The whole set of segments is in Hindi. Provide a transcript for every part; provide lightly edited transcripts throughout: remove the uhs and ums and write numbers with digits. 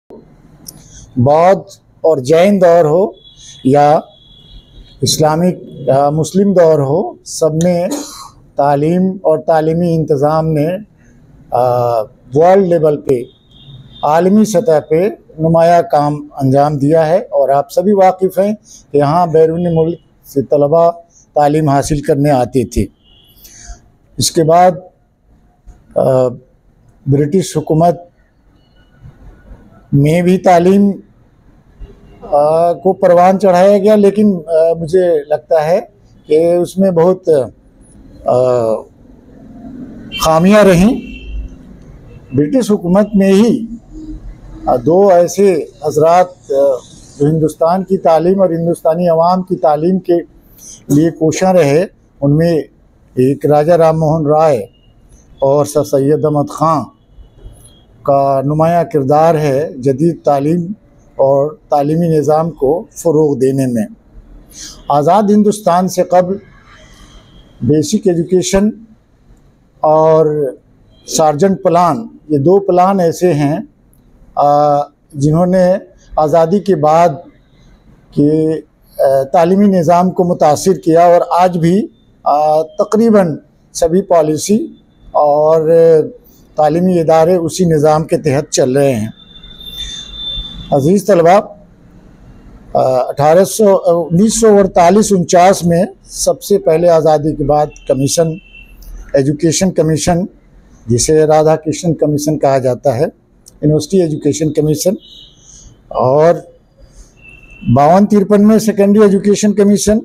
बौद्ध और जैन दौर हो या इस्लामिक मुस्लिम दौर हो, सब में तालीम और तालीमी इंतज़ाम ने वर्ल्ड लेवल पे, आलमी सतह पे नुमाया काम अंजाम दिया है। और आप सभी वाकिफ़ हैं कि यहाँ बैरून मुल्क से तलबा तालीम हासिल करने आते थे। इसके बाद ब्रिटिश हुकूमत में भी तालीम को परवान चढ़ाया गया, लेकिन मुझे लगता है कि उसमें बहुत खामियां रहीं। ब्रिटिश हुकूमत में ही दो ऐसे हजरात जो हिंदुस्तान की तालीम और हिंदुस्तानी अवाम की तालीम के लिए कोशां रहे, उनमें एक राजा राम मोहन राय और सर सैयद अहमद ख़ान का नुमाया किरदार है जदीद तालीम और तालीमी निज़ाम को फ़रोग़ देने में। आज़ाद हिंदुस्तान से कबल बेसिक एजुकेशन और सार्जेंट प्लान, ये दो प्लान ऐसे हैं जिन्होंने आज़ादी के बाद के तालीमी निज़ाम को मुतासिर किया और आज भी तकरीबन सभी पॉलिसी और तालीमी इदारे उसी निज़ाम के तहत चल रहे हैं। अज़ीज़ तलबा, 1948-49 में सबसे पहले आज़ादी के बाद कमीशन, एजुकेशन कमीशन, जिसे राधा कृष्णन कमीशन कहा जाता है, यूनिवर्सिटी एजुकेशन कमीशन, और 52-53 में सेकेंडरी एजुकेशन कमीशन,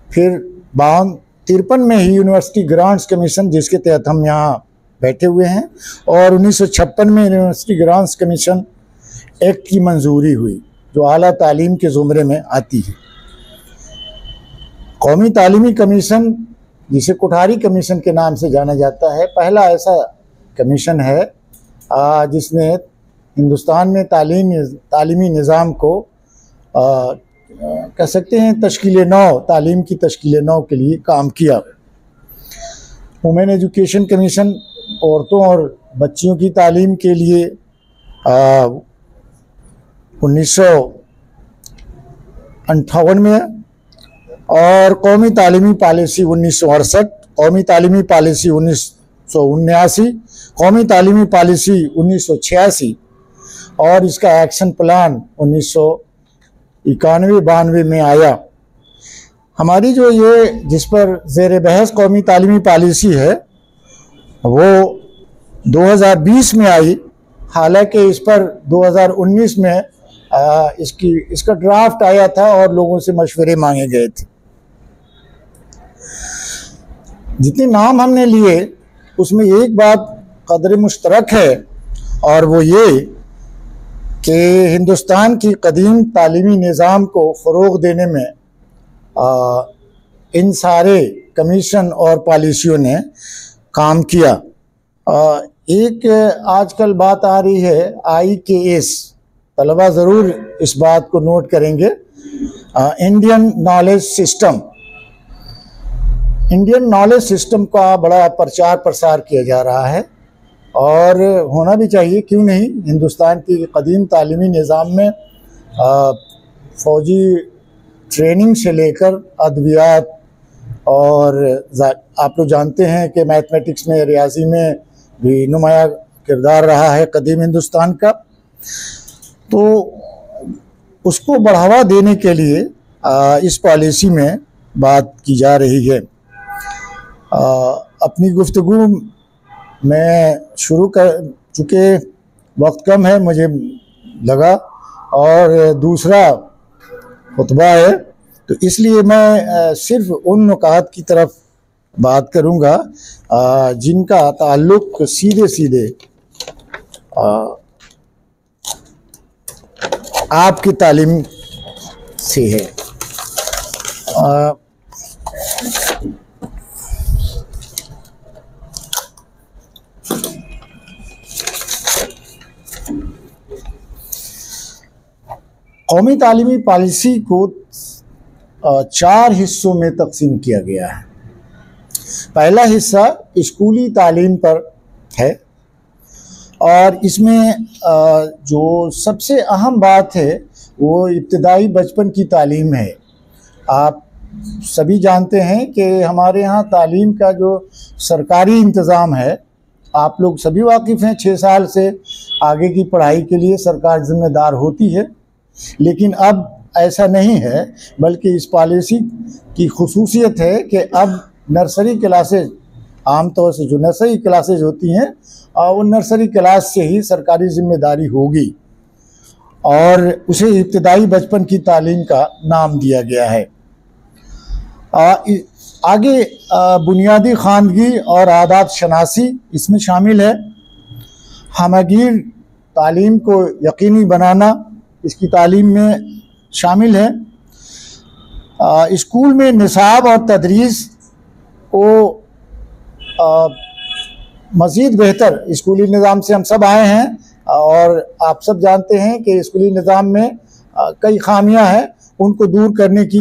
फिर 52-53 में ही यूनिवर्सिटी ग्रांट्स कमीशन, जिसके तहत हम यहाँ बैठे हुए हैं, और 1956 में यूनिवर्सिटी ग्रांट्स कमीशन एक्ट की मंजूरी हुई, जो आला तालीम के ज़ुमरे में आती है। कौमी तालीमी कमीशन, जिसे कोठारी कमीशन के नाम से जाना जाता है, पहला ऐसा कमीशन है जिसने हिंदुस्तान में तालीमी निज़ाम को कह सकते हैं तश्कील नौ, तालीम की तश्कील नौ के लिए काम किया। वुमेन एजुकेशन कमीशन औरतों और बच्चियों की तालीम के लिए 1958 में, और कौमी तालीमी पॉलिसी 1968, कौमी तालीमी पॉलिसी 1979, कौमी तालीमी पॉलिसी 1986 और इसका एक्शन प्लान 1991-92 में आया। हमारी जो ये जिस पर ज़ेर बहस कौमी तालीमी पॉलिसी है वो 2020 में आई, हालांकि इस पर 2019 में इसका ड्राफ्ट आया था और लोगों से मशवरे मांगे गए थे। जितने नाम हमने लिए उसमें एक बात कदर मुश्तरक है, और वो ये कि हिंदुस्तान की कदीम तालीमी निज़ाम को फ़रोग़ देने में इन सारे कमीशन और पॉलिसियों ने काम किया। एक आजकल बात आ रही है IKS, तलबा ज़रूर इस बात को नोट करेंगे, Indian knowledge system. Indian knowledge system का बड़ा प्रचार प्रसार किया जा रहा है, और होना भी चाहिए, क्यों नहीं। हिंदुस्तान की कदीम तालीमी निज़ाम में फ़ौजी ट्रेनिंग से लेकर अदवियात, और आप लोग जानते हैं कि मैथमेटिक्स में, रियाजी में भी नुमाया किरदार रहा है कदीम हिंदुस्तान का। तो उसको बढ़ावा देने के लिए इस पॉलिसी में बात की जा रही है। अपनी गुफ्तगू मैं शुरू कर चुके, वक्त कम है मुझे लगा, और दूसरा खुतबा है, तो इसलिए मैं सिर्फ उन नुकात की तरफ बात करूंगा जिनका ताल्लुक़ सीधे सीधे आपकी तालीम से है। कौमी तालीमी पॉलिसी को 4 हिस्सों में तकसीम किया गया है। पहला हिस्सा स्कूली तालीम पर है, और इसमें जो सबसे अहम बात है वो इब्तदाई बचपन की तालीम है। आप सभी जानते हैं कि हमारे यहाँ तालीम का जो सरकारी इंतज़ाम है, आप लोग सभी वाकिफ़ हैं, 6 साल से आगे की पढ़ाई के लिए सरकार ज़िम्मेदार होती है। लेकिन अब ऐसा नहीं है, बल्कि इस पॉलिसी की खुसूसियत है कि अब नर्सरी क्लासेज, आमतौर से जो नर्सरी क्लासेज होती हैं, वो नर्सरी क्लास से ही सरकारी ज़िम्मेदारी होगी और उसे इब्तदाई बचपन की तालीम का नाम दिया गया है। आगे बुनियादी ख़वानगी और आदात शनासी इसमें शामिल है। हमगीर तालीम को यकीनी बनाना इसकी तालीम में शामिल है। स्कूल में निसाब और तदरीस को मज़ीद बेहतर, स्कूली निज़ाम से हम सब आए हैं और आप सब जानते हैं कि स्कूली निज़ाम में कई खामियां हैं, उनको दूर करने की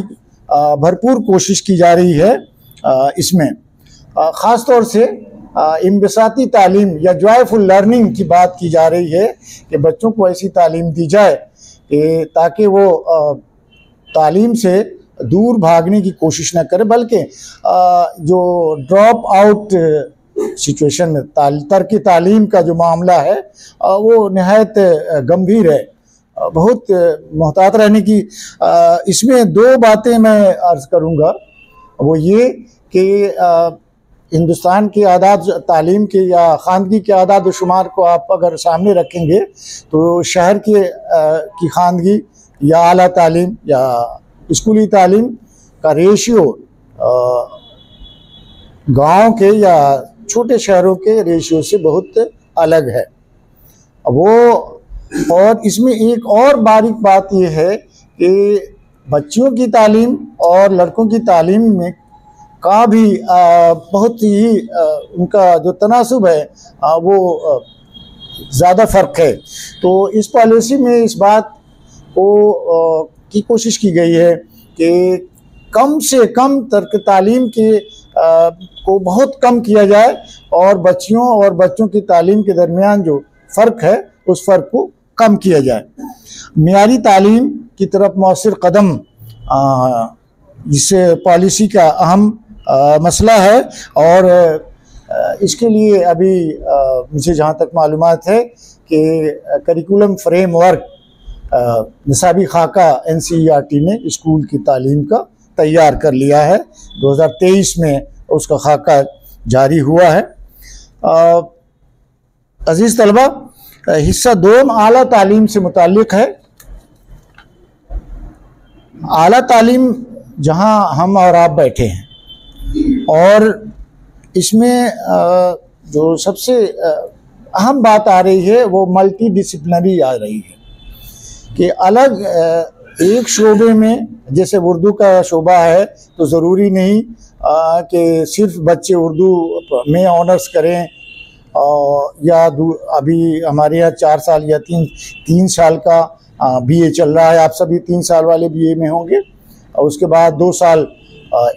भरपूर कोशिश की जा रही है। इसमें ख़ास तौर से इंबसाती तालीम या जॉयफुल लर्निंग की बात की जा रही है कि बच्चों को ऐसी तालीम दी जाए कि ताकि वो तालीम से दूर भागने की कोशिश न करे, बल्कि जो ड्रॉप आउट सिचुएशन में तर्क तालीम का जो मामला है वो नहायत गंभीर है। बहुत मोहतात रहने की इसमें दो बातें मैं अर्ज़ करूँगा। वो ये कि हिंदुस्तान की आदात तालीम के या ख़वानगी के आदात व शुमार को आप अगर सामने रखेंगे तो शहर की ख़वानगी या आला तालीम या स्कूली तालीम का रेशियो गांव के या छोटे शहरों के रेशियो से बहुत अलग है वो। और इसमें एक और बारीक बात यह है कि बच्चियों की तालीम और लड़कों की तालीम में का भी बहुत ही उनका जो तनासुब है वो ज़्यादा फ़र्क है। तो इस पॉलिसी में इस बात को की कोशिश की गई है कि कम से कम तर्क तालीम के को बहुत कम किया जाए और बच्चियों और बच्चों की तालीम के दरमियान जो फ़र्क है उस फ़र्क को कम किया जाए। मियारी तालीम की तरफ मौसर कदम इस पॉलिसी का अहम मसला है और इसके लिए अभी मुझे जहाँ तक मालूमात है कि करिकुलम फ्रेमवर्क निसाबी खाका NCERT ने स्कूल की तालीम का तैयार कर लिया है। 2023 में उसका खाका जारी हुआ है। अजीज़ तलबा, हिस्सा 2 आला तालीम से मुताल्लिक़ है। आला तालीम जहां हम और आप बैठे हैं और इसमें जो सबसे अहम बात आ रही है वो मल्टी डिसिप्लिनरी आ रही है कि अलग एक शोबे में, जैसे उर्दू का शोबा है तो ज़रूरी नहीं कि सिर्फ बच्चे उर्दू में ऑनर्स करें या अभी हमारे यहाँ 4 साल या 3 साल का BA चल रहा है। आप सभी 3 साल वाले BA में होंगे और उसके बाद 2 साल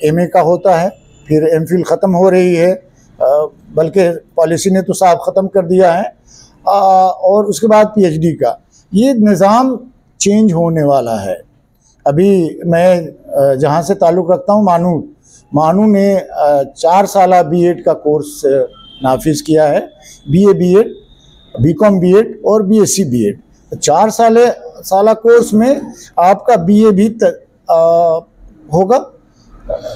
MA का होता है, फिर MPhil ख़त्म हो रही है, बल्कि पॉलिसी ने तो साफ ख़त्म कर दिया है, और उसके बाद PhD का ये निज़ाम चेंज होने वाला है। अभी मैं जहाँ से ताल्लुक़ रखता हूँ मानू ने 4 साल B.Ed का कोर्स नाफिज किया है, BA B.Ed, BCom B.Ed और BSc B.Ed। 4 साल कोर्स में आपका BA भी होगा,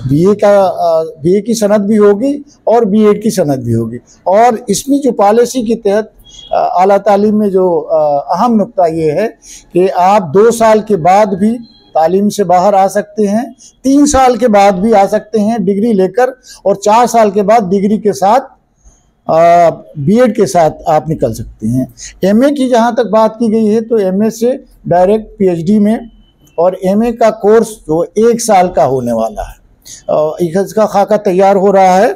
BA की सनद भी होगी और B.Ed की सनद भी होगी। और इसमें जो पॉलिसी के तहत आला तालीम में जो अहम नुक्ता ये है कि आप 2 साल के बाद भी तालीम से बाहर आ सकते हैं, 3 साल के बाद भी आ सकते हैं डिग्री लेकर, और 4 साल के बाद डिग्री के साथ B.Ed के साथ आप निकल सकते हैं। MA की जहाँ तक बात की गई है तो MA से डायरेक्ट PhD में, और MA का कोर्स जो 1 साल का होने वाला है, इसका खाका तैयार हो रहा है।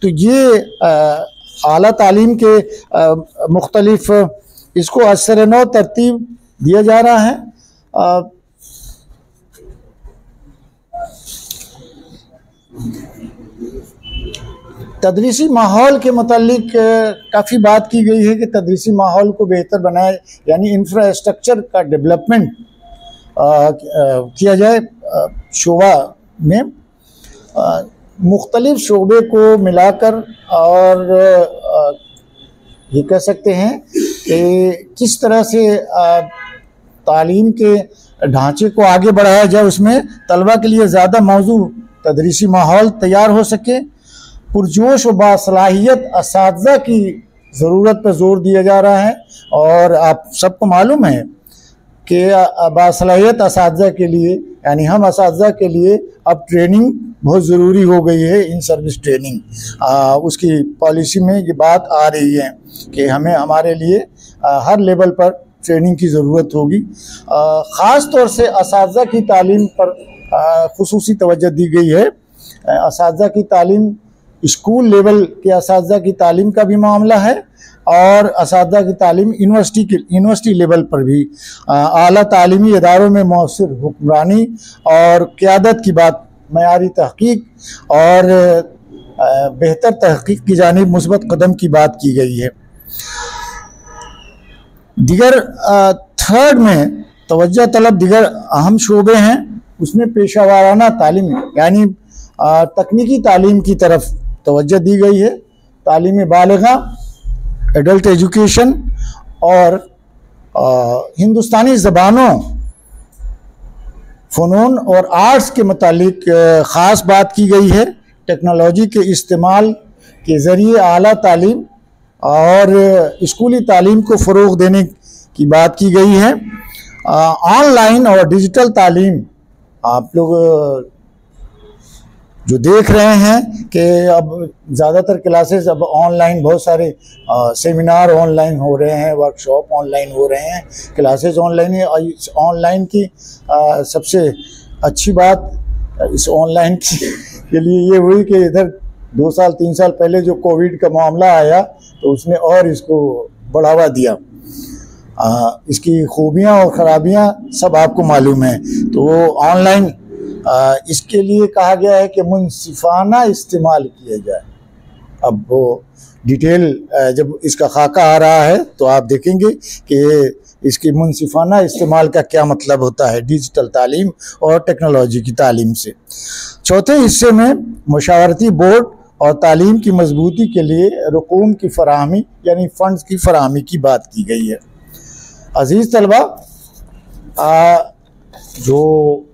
तो ये आला तालीम के मुख्तलिफ इसको असर नौ तरतीब दिया जा रहा है। तदरीसी माहौल के मुतालिक काफ़ी बात की गई है कि तदरीसी माहौल को बेहतर बनाए, यानी इंफ्रास्ट्रक्चर का डेवलपमेंट किया जाए शोबा में, मुख्तलिफ शोबे को मिलाकर, और ये कह सकते हैं कि किस तरह से तालीम के ढांचे को आगे बढ़ाया जाए, उसमें तलबा के लिए ज़्यादा मौजू तदरीसी माहौल तैयार हो सके। पुरजोश व बासलाहियत असातिज़ा की ज़रूरत पर जोर दिया जा रहा है, और आप सबको मालूम है कि बासलाहियत असातिज़ा के लिए, यानी हम असातिज़ा के लिए अब ट्रेनिंग बहुत ज़रूरी हो गई है, इन सर्विस ट्रेनिंग। उसकी पॉलिसी में ये बात आ रही है कि हमें हमारे लिए हर लेवल पर ट्रेनिंग की ज़रूरत होगी। ख़ास तौर से असातिज़ा की तालीम पर खुसूसी तवज्जो दी गई है। असातिज़ा की तालीम, स्कूल लेवल के असातिज़ा की तालीम का भी मामला है, और असातिज़ा की तालीम यूनिवर्सिटी लेवल पर भी आला तालीमी इदारों में मौसर हुक्मरानी और क़यादत की बात, मयारी तहक़ीक़ और बेहतर तहक़ीक़ की जानिब मुस्बत कदम की बात की गई है। दिगर थर्ड में तवज्जो तलब दिगर अहम शोबे हैं, उसमें पेशा वाराना तालीम, यानी तकनीकी तालीम की तरफ तवज्जो दी गई है। तालीम बालिगा, एडल्ट एजुकेशन, और हिंदुस्तानी ज़बानों, फ़नून और आर्ट्स के मुतालिक ख़ास बात की गई है। टेक्नोलॉजी के इस्तेमाल के ज़रिए आला तालीम और स्कूली तालीम को फ़रोग़ देने की बात की गई है। ऑनलाइन और डिजिटल तालीम, आप लोग जो देख रहे हैं कि अब ज़्यादातर क्लासेस अब ऑनलाइन, बहुत सारे सेमिनार ऑनलाइन हो रहे हैं, वर्कशॉप ऑनलाइन हो रहे हैं, क्लासेस ऑनलाइन है। और इस ऑनलाइन की सबसे अच्छी बात इस ऑनलाइन के लिए ये हुई कि इधर 2 साल 3 साल पहले जो कोविड का मामला आया तो उसने और इसको बढ़ावा दिया। इसकी खूबियाँ और ख़राबियाँ सब आपको मालूम है। तो वो ऑनलाइन इसके लिए कहा गया है कि मुनसिफाना इस्तेमाल किया जाए। अब वो डिटेल जब इसका खाका आ रहा है तो आप देखेंगे कि इसकी मुनसिफाना इस्तेमाल का क्या मतलब होता है डिजिटल तालीम और टेक्नोलॉजी की तालीम से। चौथे हिस्से में मुशावरती बोर्ड और तालीम की मजबूती के लिए रकूम की फराहमी, यानी फ़ंड्स की फराहमी की बात की गई है। अज़ीज़ तलबा, जो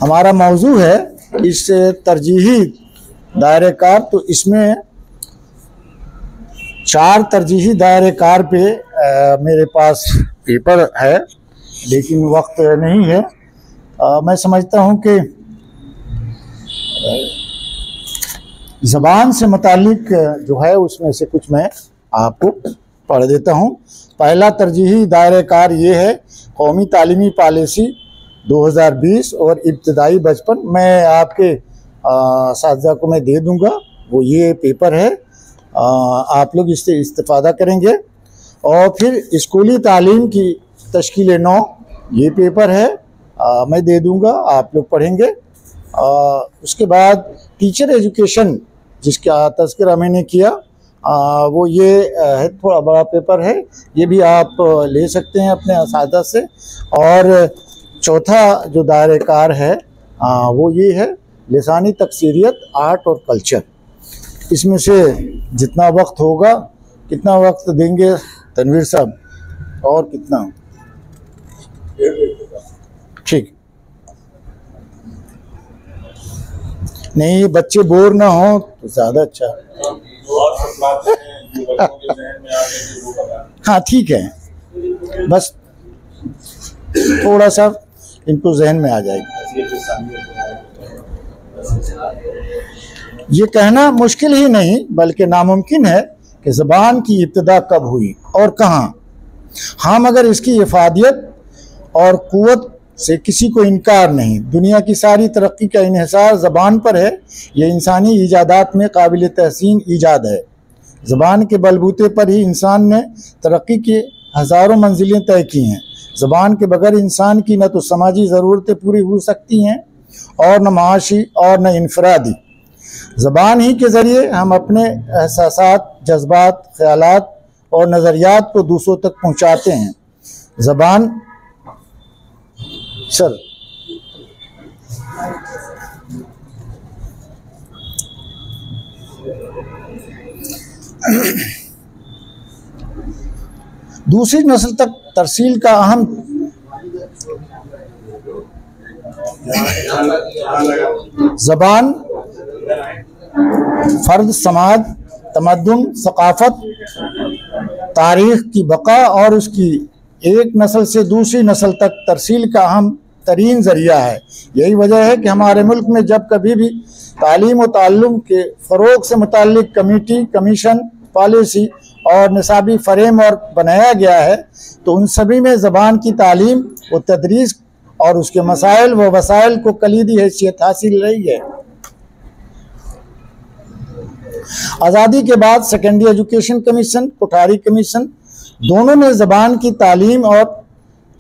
हमारा मौजू है इस तरजीही दायरे कार, तो इसमें 4 तरजीही दायरे कार पे मेरे पास पेपर है, लेकिन वक्त नहीं है। मैं समझता हूँ कि ज़बान से मुतालिक जो है उसमें से कुछ मैं आपको पढ़ देता हूँ। पहला तरजीही दायरे कार ये है, कौमी तालीमी पॉलिसी 2020 और इब्तदाई बचपन। मैं आपके असातिज़ा को मैं दे दूँगा, वो ये पेपर है, आप लोग इससे इस्तिफ़ादा करेंगे। और फिर स्कूली तालीम की तश्कील नौ, ये पेपर है, मैं दे दूँगा, आप लोग पढ़ेंगे। उसके बाद टीचर एजुकेशन, जिसका तज़किरा मैंने किया, वो ये है, थोड़ा बड़ा पेपर है, ये भी आप ले सकते हैं अपने असातिज़ा से। और चौथा जो दायरे कार है वो ये है, लिसानी तकसीरियत, आर्ट और कल्चर। इसमें से जितना वक्त होगा, कितना वक्त देंगे तनवीर साहब, और कितना? ठीक, नहीं बच्चे बोर ना हो तो ज़्यादा अच्छा। हाँ ठीक है, बस थोड़ा सा इनको जहन में आ जाएगी। ये कहना मुश्किल ही नहीं बल्कि नामुमकिन है कि ज़बान की इब्तिदा कब हुई और कहाँ। हाँ, मगर इसकी इफादियत और क़ुव्वत से किसी को इनकार नहीं। दुनिया की सारी तरक्की का इन्हिसार ज़बान पर है। ये इंसानी ईजादात में काबिल तहसीन ईजाद है। ज़बान के बलबूते पर ही इंसान ने तरक्की की हज़ारों मंजिलें तय की हैं। ज़बान के बगैर इंसान की न तो समाजी ज़रूरतें पूरी हो सकती हैं और न माशी और न इनफरादी। ज़बान ही के ज़रिए हम अपने एहसासात, जज्बात, ख्यालात और नज़रियात को दूसरों तक पहुँचाते हैं। ज़बान सर दूसरी नस्ल तक तरसील का अहम ज़बान फ़र्द, समाज, तमद्दुन, सकाफ़त, तारीख़ की बका और उसकी एक नस्ल से दूसरी नस्ल तक तरसील का अहम तरीन ज़रिया है। यही वजह है कि हमारे मुल्क में जब कभी भी तालीम व ताल्लुम के फ़रोग़ से मुताल्लिक़ कमेटी, कमीशन, पॉलिसी और निसाबी फ़रेम और बनाया गया है तो उन सभी में ज़बान की तालीम व तदरीस और उसके मसाइल व वसाइल को कलीदी हैसियत हासिल रही है। आज़ादी के बाद secondary education commission, Kothari commission दोनों ने ज़बान की तालीम और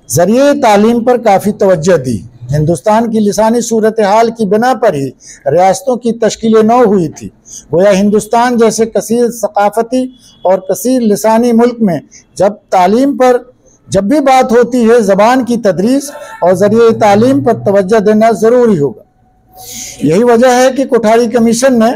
ज़रिए तालीम पर काफ़ी तवज्जो दी। हिंदुस्तान की लिसानी सूरत हाल की बिना पर ही रियासतों की तश्कील नौ हुई थी। गोया हिंदुस्तान जैसे कसीर सकाफ़ती और कसीर लिसानी मुल्क में जब तालीम पर जब भी बात होती है ज़बान की तदरीस और ज़रिए तालीम पर तवज्जो देना ज़रूरी होगा। यही वजह है कि कोठारी कमीशन ने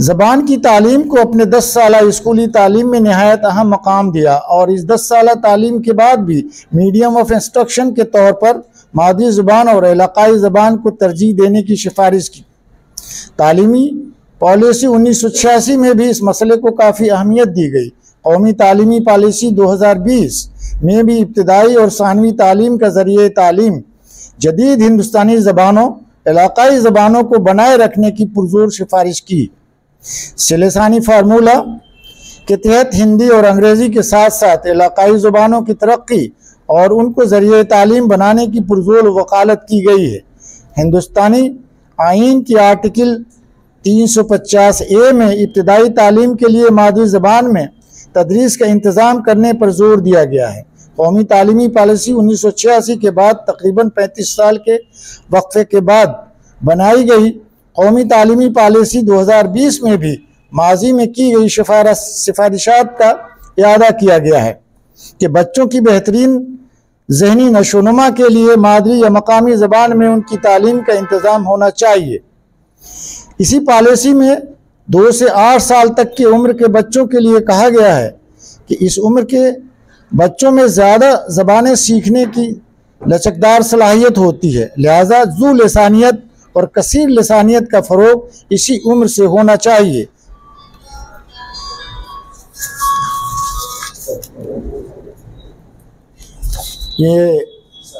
ज़बान की तालीम को अपने 10 साला स्कूली तालीम में नहायत अहम मकाम दिया और इस 10 साला तालीम के बाद भी मीडियम ऑफ इंस्ट्रक्शन के तौर पर मादरी ज़ुबान और इलाक़ाई ज़बान को तरजीह देने की सिफारिश की। तालीमी पॉलिसी 1986 में भी इस मसले को काफ़ी अहमियत दी गई। कौमी तालीमी पॉलिसी 2020 में भी इब्तिदाई और सानवी तालीम का ज़रिए तालीम जदीद हिंदुस्तानी ज़बानों, इलाक़ाई ज़बानों को बनाए रखने की पुरज़ोर सिफारिश की। सिलेसानी फार्मूला के तहत हिंदी और अंग्रेज़ी के साथ साथ इलाक़ाई ज़ुबानों की तरक्की और उनको ज़रिए तालीम बनाने की पुरज़ोर वकालत की गई है। हिंदुस्तानी आइन की आर्टिकल 350A में इब्तिदाई तालीम के लिए मादरी ज़बान में तदरीस का इंतज़ाम करने पर जोर दिया गया है। कौमी तालीमी पॉलिसी 1986 के बाद तकरीबन 35 साल के वक्फे के बाद बनाई गई कौमी तालीमी पॉलिसी 2020 में भी माजी में की गई सिफारिशात का इआदा किया गया है कि बच्चों की बेहतरीन ज़हनी नशोनुमा के लिए मादरी या मकामी ज़बान में उनकी तालीम का इंतज़ाम होना चाहिए। इसी पॉलिसी में 2 से 8 साल तक की उम्र के बच्चों के लिए कहा गया है कि इस उम्र के बच्चों में ज़्यादा ज़बानें सीखने की लचकदार सलाहियत होती है, लिहाजा ज़ू लिसानियत और कसीर लिसानियत का फ़रोग़ इसी उम्र से होना चाहिए। ये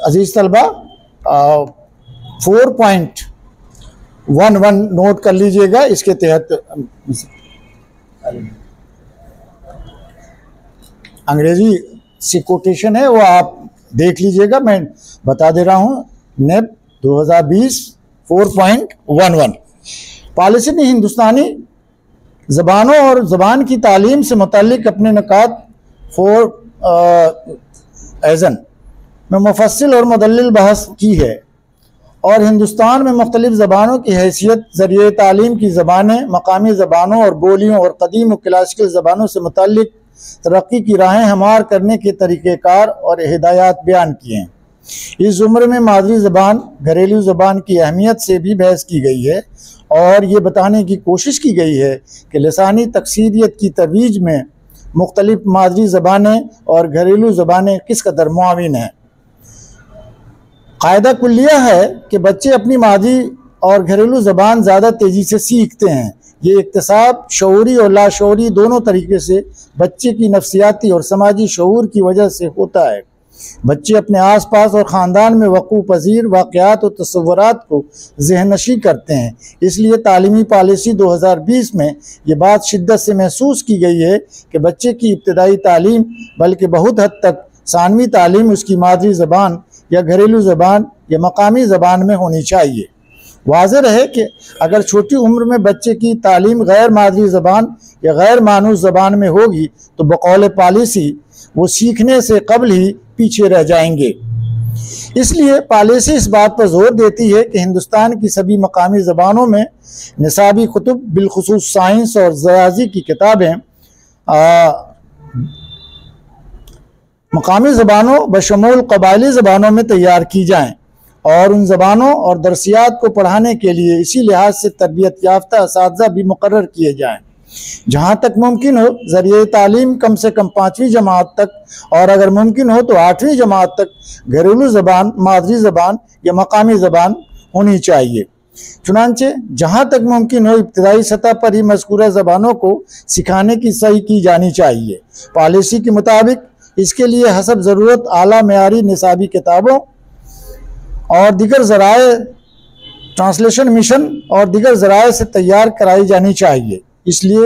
अजीज़ तलबा 4.11 नोट कर लीजिएगा। इसके तहत अंग्रेजी सी कोटेशन है वो आप देख लीजिएगा, मैं बता दे रहा हूँ। नेप 2020 4.11 पॉलिसी ने हिंदुस्तानी ज़बानों और ज़बान की तालीम से मुताल्लिक़ अपने निकात 4 एज़न में मुफस्सिल और मुदल्लिल बहस की है और हिंदुस्तान में मुख्तलिफ़ ज़बानों की हैसियत, ज़रिए तालीम की ज़बानें, मकामी ज़बानों और बोलियों और कदीम और क्लासिकल ज़बानों से मुताल्लिक़ तरक्की की राहें हमार करने के तरीक़ेकार और हिदायत बयान किए हैं। इस उम्र में मादरी ज़बान, घरेलू ज़बान की अहमियत से भी बहस की गई है और ये बताने की कोशिश की गई है कि लिसानी तकसीदियत की तवीज में मुख्तलिफ़ मादरी ज़बानें और घरेलू ज़बानें किस कदर मुआविन हैं। कायदा कुल्लिया है कि बच्चे अपनी मादरी और घरेलू ज़बान ज़्यादा तेज़ी से सीखते हैं। ये इक्तिसाब शऊरी और लाशऊरी दोनों तरीके से बच्चे की नफ्सियाती और समाजी शऊर की वजह से होता है। बच्चे अपने आस पास और ख़ानदान में वक़ूफ़ पज़ीर वाक़यात और तसव्वुरात को ज़हनशी करते हैं। इसलिए तालीमी पॉलिसी 2020 में ये बात शिद्दत से महसूस की गई है कि बच्चे की इब्तिदाई तालीम बल्कि बहुत हद तक सानवी तालीम उसकी मादरी ज़बान या घरेलू ज़बान या मकामी ज़बान में होनी चाहिए। वाज़ेह रहे कि अगर छोटी उम्र में बच्चे की तालीम गैर मादरी ज़बान या गैर मानूस ज़बान में होगी तो बकौल पॉलिसी वो सीखने से कबल ही पीछे रह जाएंगे। इसलिए पॉलिसी इस बात पर जोर देती है कि हिंदुस्तान की सभी मकामी ज़बानों में निसाबी कुतुब बिलखुसूस साइंस और ज़राजी की किताबें मकामी ज़बानों बशमूल कबायली ज़बानों में तैयार की जाएँ और उन ज़बानों और दरसियात को पढ़ाने के लिए इसी लिहाज से तरबियत याफ्ता असातिज़ा भी मुकर्रर किए जाएँ। जहाँ तक मुमकिन हो ज़रिए तालीम कम से कम 5वीं जमात तक और अगर मुमकिन हो तो 8वीं जमात तक घरेलू ज़बान, मादरी ज़बान या मकामी ज़बान होनी चाहिए। चुनांचे जहाँ तक मुमकिन हो इब्तदाई सतह पर ही मज़कूरा ज़बानों को सिखाने की सही की जानी चाहिए। पॉलिसी के मुताबिक इसके लिए हसब ज़रूरत आला मेयारी निसाबी किताबों और दिगर ज़राए ट्रांसलेशन मिशन और दिगर ज़राए से तैयार कराई जानी चाहिए। इसलिए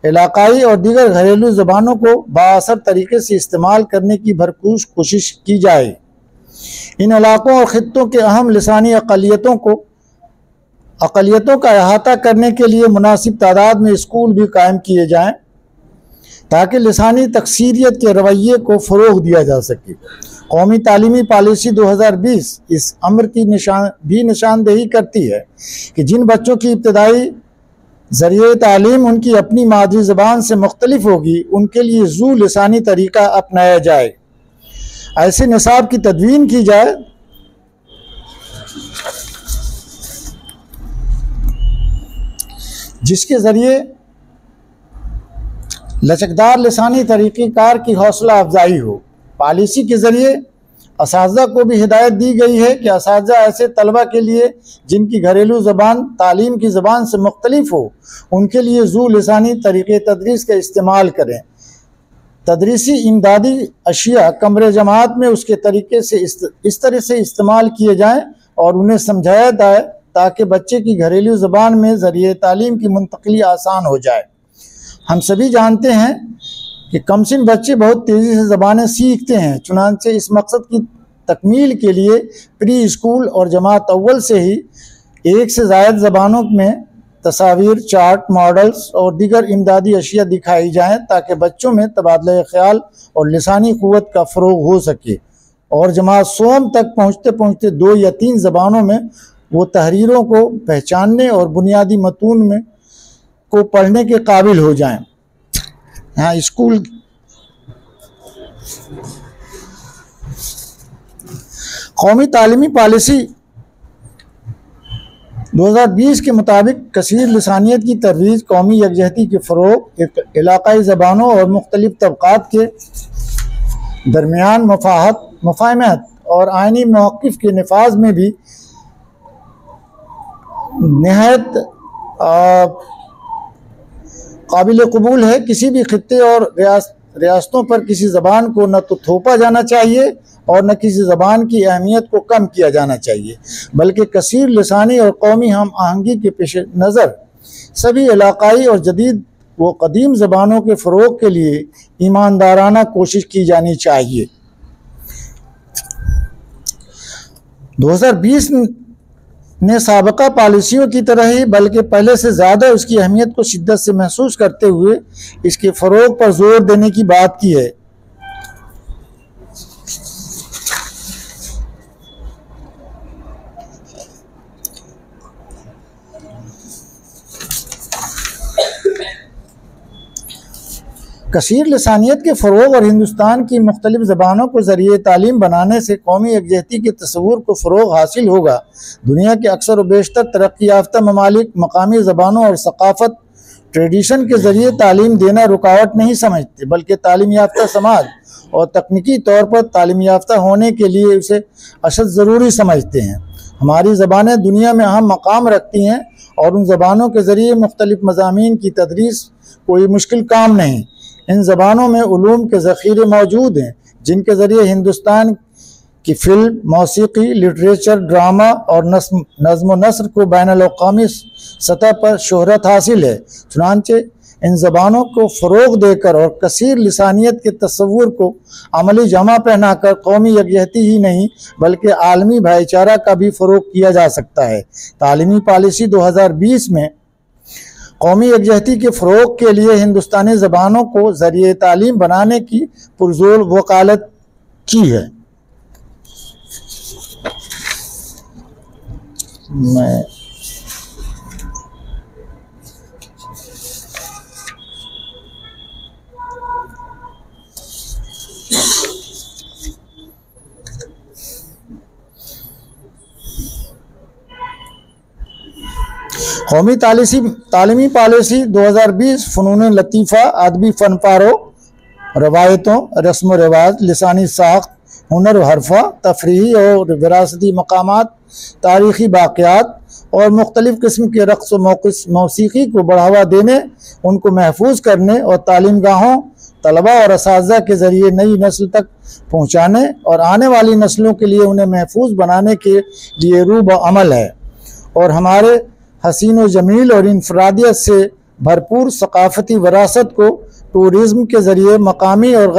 इलाकाई और दीगर घरेलू ज़बानों को बाअसर तरीके से इस्तेमाल करने की भरपूर कोशिश की जाए। इन इलाकों और ख़ित्तों के अहम लिसानी अक़लियतों का अहाता करने के लिए मुनासिब तादाद में स्कूल भी कायम किए जाएँ ताकि लिसानी तकसीरियत के रवैये को फ़रोग़ दिया जा सके। कौमी तालीमी पॉलिसी 2020 इस अम्र की निशानदेही करती है कि जिन बच्चों की इब्तदाई ज़रिए तालीम उनकी अपनी मादरी ज़बान से मुख्तलिफ होगी उनके लिए ज़ू लिसानी तरीका अपनाया जाए। ऐसे निसाब की तदवीन की जाए जिसके ज़रिए लचकदार लिसानी तरीक़ेकार की हौसला अफजाई हो। पॉलिसी के ज़रिए असातिज़ा को भी हिदायत दी गई है कि असातिज़ा ऐसे तलबा के लिए जिनकी घरेलू ज़बान तालीम की ज़बान से मुख्तलिफ हो उनके लिए ज़ू लिसानी तरीक़े तदरीस का इस्तेमाल करें। तदरीसी इमदादी अशिया कमरे जमात में उसके तरीके से इस तरह से इस्तेमाल किए जाएँ और उन्हें समझाया जाए ताकि बच्चे की घरेलू ज़बान में ज़रिए तालीम की मुंतक़िली आसान हो जाए। हम सभी जानते हैं कि कमसिन बच्चे बहुत तेज़ी से ज़बानें सीखते हैं। चुनांचे इस मकसद की तकमील के लिए प्री स्कूल और जमात अव्वल से ही एक से ज़ायद ज़बानों में तस्वीर, चार्ट, मॉडल्स और दीगर इमदादी अशिया दिखाई जाएँ ताकि बच्चों में तबादला ख्याल और लिसानी क़ुव्वत का फ़रोग़ हो सके और जमात सोम तक पहुँचते पहुँचते 2 या 3 ज़बानों में वो तहरीरों को पहचानने और बुनियादी मतून में को पढ़ने के काबिल हो जाएं। यहाँ स्कूल कौमी तालीमी पॉलिसी 2020 के मुताबिक कसीर लिसानियत की तरवीज, कौमी यकजहती के फ़रोग़, इलाकाई ज़बानों और मुख्तलिफ़ तबक़ात के दरमियान मुफ़ाहमत और आइनी मौक़िफ़ के नफाज में भी निहायत काबिल कबूल है। किसी भी खित्ते और रियासतों पर किसी ज़बान को न तो थोपा जाना चाहिए और न किसी ज़बान की अहमियत को कम किया जाना चाहिए, बल्कि कसीर लिसानी और कौमी हम आहंगी के पेश नज़र सभी इलाकाई और जदीद व कदीम ज़बानों के फ़रोग़ के लिए ईमानदाराना कोशिश की जानी चाहिए। 2020 ने साबका पॉलिसियों की तरह ही बल्कि पहले से ज़्यादा उसकी अहमियत को शिद्दत से महसूस करते हुए इसके फ़रोग़ पर ज़ोर देने की बात की है। कसीर लसानियत के फ़रोग़ और हिंदुस्तान की मुख्तलिफ़ ज़बानों को ज़रिए तालीम बनाने से कौमी यकजहती के तस्वुर को फ़रोग़ हासिल होगा। दुनिया के अक्सर व बेशतर तरक्की याफ्ता ममालिक मकामी ज़बानों और सक़ाफ़त ट्रेडिशन के ज़रिए तालीम देना रुकावट नहीं समझते, बल्कि तालीम याफ्ता समाज और तकनीकी तौर पर तालीम याफ्ता होने के लिए उसे अशद ज़रूरी समझते हैं। हमारी ज़बानें दुनिया में अहम मकाम रखती हैं और उन ज़बानों के ज़रिए मुख्तलिफ़ मज़ामीन की तदरीस कोई मुश्किल काम नहीं। इन ज़बानों में उलूम के ज़ख़ीरे मौजूद हैं जिनके ज़रिए हिंदुस्तान की फ़िल्म, मौसीकी, लिटरेचर, ड्रामा और नज़्म व नस्र को बैनुल-अक़वामी सतह पर शोहरत हासिल है। चुनांचे इन ज़बानों को फ़रोग़ देकर और कसीर लिसानियत के तस्वुर को अमली जमा पहनाकर कौमी यकजहती ही नहीं बल्कि आलमी भाईचारा का भी फ़रोग़ किया जा सकता है। तालीमी पॉलिसी 2020 में कौमी यकजहती के फ़रोग़ के लिए हिंदुस्तानी ज़बानों को ज़रिए तालीम बनाने की पुरज़ोर वकालत की है। मैं कौमी तालीमी पॉलिसी 2020 फ़नून लतीफ़ा, अदबी फ़न पारो, रवायतों, रस्म व रिवाज, लिसानी साख्त, हुनर व हरफा, तफरीही और विरासती मकामात, तारीख़ी बाक़ियात और मुख्तलिफ़ किस्म के रक़्स व मौसीक़ी को बढ़ावा देने, उनको महफूज करने और तालीम गाहों, तलबा और असातिज़ा के ज़रिए नई नस्ल तक पहुँचाने और आने वाली नस्लों के लिए उन्हें महफूज बनाने के लिए रूब अमल है। और हमारे हसीन व जमील और इनफरादियत से भरपूर सकाफ़ती विरासत को टूरिज़्म के ज़रिए मकामी और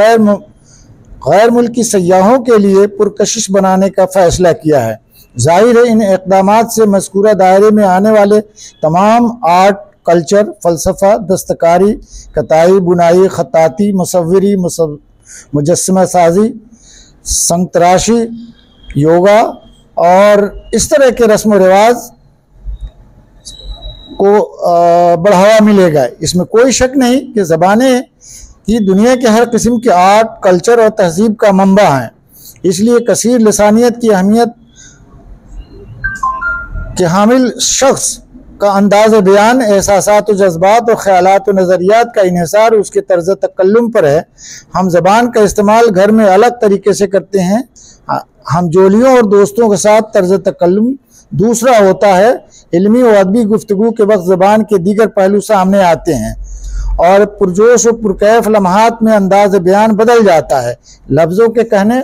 गैर मुल्की सयाहों के लिए पुरकशिश बनाने का फ़ैसला किया है। ज़ाहिर है इन इक़दामात से मज़कूरा दायरे में आने वाले तमाम आर्ट, कल्चर, फ़लसफ़ा, दस्तकारी, कताई, बुनाई, ख़त्ताती, मुसव्विरी, मुजस्समा साजी, संग तराशी, योगा और इस तरह के रस्म व रिवाज को बढ़ावा मिलेगा। इसमें कोई शक नहीं कि ज़बानें ही दुनिया के हर किस्म के आर्ट, कल्चर और तहज़ीब का मंबा हैं। इसलिए कसीर लिसानियत की अहमियत के हामिल शख्स का अंदाज़ बयान, एहसासात व जज्बात और ख़यालात व नज़रियात का इन्हिसार उसके तर्ज़ तकल्लुम पर है। हम ज़बान का इस्तेमाल घर में अलग तरीके से करते हैं, हम जोलियों और दोस्तों के साथ तर्ज़ तकल्लुम दूसरा होता है। इल्मी और अदबी गुफ्तगू के वक्त ज़बान के दीगर पहलू सामने आते हैं और पुरजोश और पुरकैफ लम्हात में अंदाज़ बयान बदल जाता है, लफ्ज़ों के कहने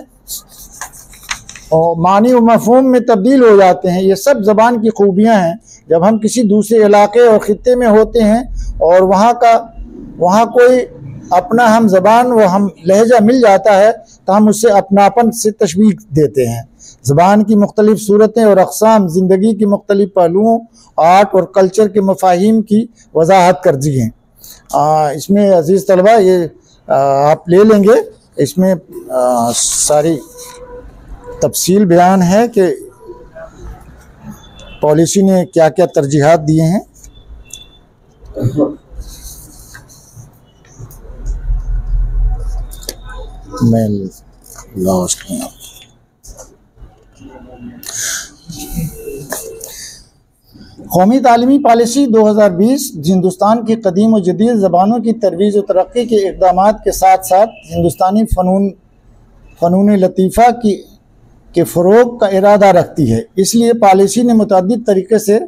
और मानी व मफ़हूम में तब्दील हो जाते हैं। ये सब ज़बान की खूबियाँ हैं। जब हम किसी दूसरे इलाके और ख़ित्ते में होते हैं और वहाँ कोई अपना हम ज़बान व हम लहजा मिल जाता है तो हम उससे अपनापन से तशबीह देते हैं। ज़बान की मुख्तलिफ़ सूरतें और अक़साम ज़िंदगी के मुख्तलिफ़ पहलुओं, आर्ट और कल्चर के मफ़ाहीम की वज़ाहत कर दी हैं। इसमें अज़ीज़ तलबा ये आप ले लेंगे, इसमें सारी तफसील बयान है कि पॉलिसी ने क्या क्या तरजीहात दिए हैं। मैं लॉस्ट हूँ। कौमी तालीमी पॉलिसी 2020 हिंदुस्तान की कदीम और जदीद ज़बानों की तरवीज़ और तरक्की के इक़दामात के साथ साथ हिंदुस्तानी फ़नून लतीफ़ा के फ़रोग़ का इरादा रखती है। इसलिए पॉलिसी ने मुतअद्दिद तरीक़े से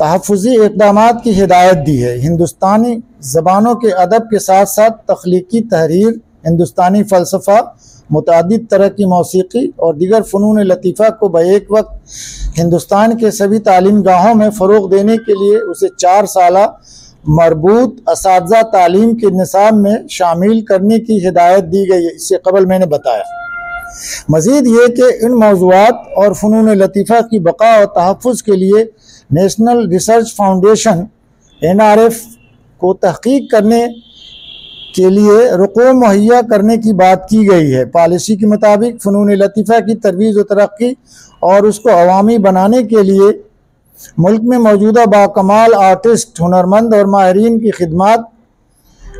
तहफ़्फ़ुज़ी इक़दामात की हिदायत दी है। हिंदुस्तानी ज़बानों के अदब के साथ साथ तख्लीकी तहरीर, हिंदुस्तानी फ़लसफ़ा, मुतअद्दिद तरह की मौसीक़ी और दीगर फ़नून लतीफ़ा को बैक वक्त हिंदुस्तान के सभी तालीम गाहों में फ़रोग़ देने के लिए उसे 4 साला मरबूत असातिज़ा तालीम के निसाब में शामिल करने की हिदायत दी गई है। इससे कबल मैंने बताया। मज़ीद ये कि इन मौज़ूआत और फ़नून लतीफ़ा की बक़ा और तहफ़्फ़ुज़ के लिए नेशनल रिसर्च फाउंडेशन NRF को तहक़ीक़ करने के लिए रुक़ूम मुहैया करने की बात की गई है। पॉलिसी के मुताबिक फ़नून लतीफ़ा की तरवीज़ व तरक्की और उसको अवामी बनाने के लिए मुल्क में मौजूदा बाकमाल आर्टिस्ट, हुनरमंद और माहिरीन की खिदमात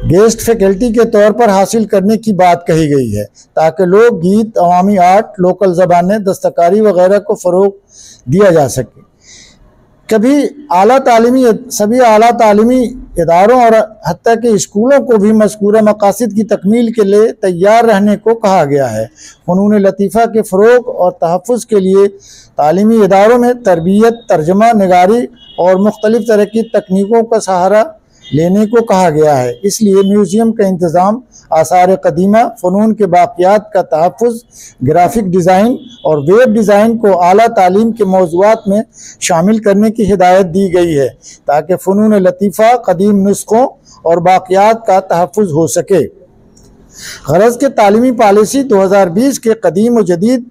गेस्ट फैकल्टी के तौर पर हासिल करने की बात कही गई है, ताकि लोक गीत, अवामी आर्ट, लोकल ज़बानें, दस्तकारी वगैरह को फ़रोग़ दिया जा सके। सभी आला तालीमी इदारों और हत्ता के स्कूलों को भी मज़कूरा मकासद की तकमील के लिए तैयार रहने को कहा गया है। फ़नून लतीफ़ा के फ़रोग़ और तहफ़्फ़ुज़ के लिए तालीमी इदारों में तरबियत, तर्जमा, निगारी और मुख्तलिफ़ तरह की तकनीकों का सहारा लेने को कहा गया है। इसलिए म्यूज़ियम का इंतज़ाम, आसार कदीमा, फ़नून के बाक़ियात का तहफ़्फ़ुज़, ग्राफिक डिज़ाइन और वेब डिज़ाइन को आला तालीम के मौज़ूआत में शामिल करने की हिदायत दी गई है, ताकि फ़नून लतीफ़ा, कदीम नुस्ख़ों और बाक़ियात का तहफ़्फ़ुज़ हो सके। ग़रज़ के तालीमी पॉलिसी 2020 के कदीम व जदीद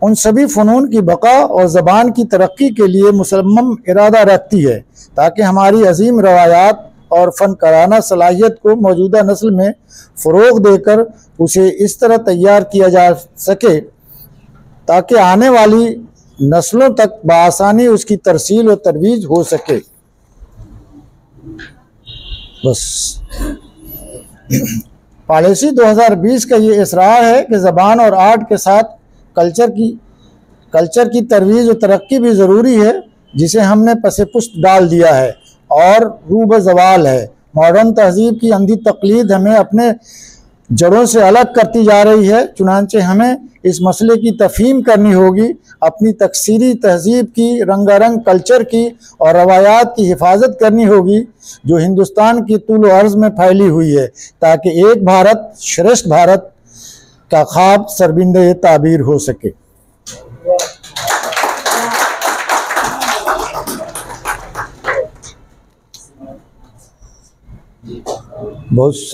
उन सभी फ़नून की बक़ा और ज़बान की तरक्की के लिए मुसम्मम इरादा रखती है, ताकि हमारी अज़ीम रवायात और फ़नकाराना सलाहियत को मौजूदा नस्ल में फ़रोग़ देकर उसे इस तरह तैयार किया जा सके ताकि आने वाली नस्लों तक बआसानी उसकी तरसील और तरवीज हो सके। बस पॉलिसी 2020 का ये इसरार है कि ज़बान और आर्ट के साथ कल्चर की तरवीज और तरक्की भी ज़रूरी है, जिसे हमने पसे पुश्त डाल दिया है और रूब ज़वाल है। मॉडर्न तहजीब की अंधी तकलीद हमें अपने जड़ों से अलग करती जा रही है। चुनांचे हमें इस मसले की तफहीम करनी होगी, अपनी तकसीरी तहजीब की, रंगारंग कल्चर की और रवायात की हिफाजत करनी होगी जो हिंदुस्तान की तूल अर्ज़ में फैली हुई है, ताकि एक भारत श्रेष्ठ भारत का ख्वाब सरबिंदे ताबीर हो सके। बहुत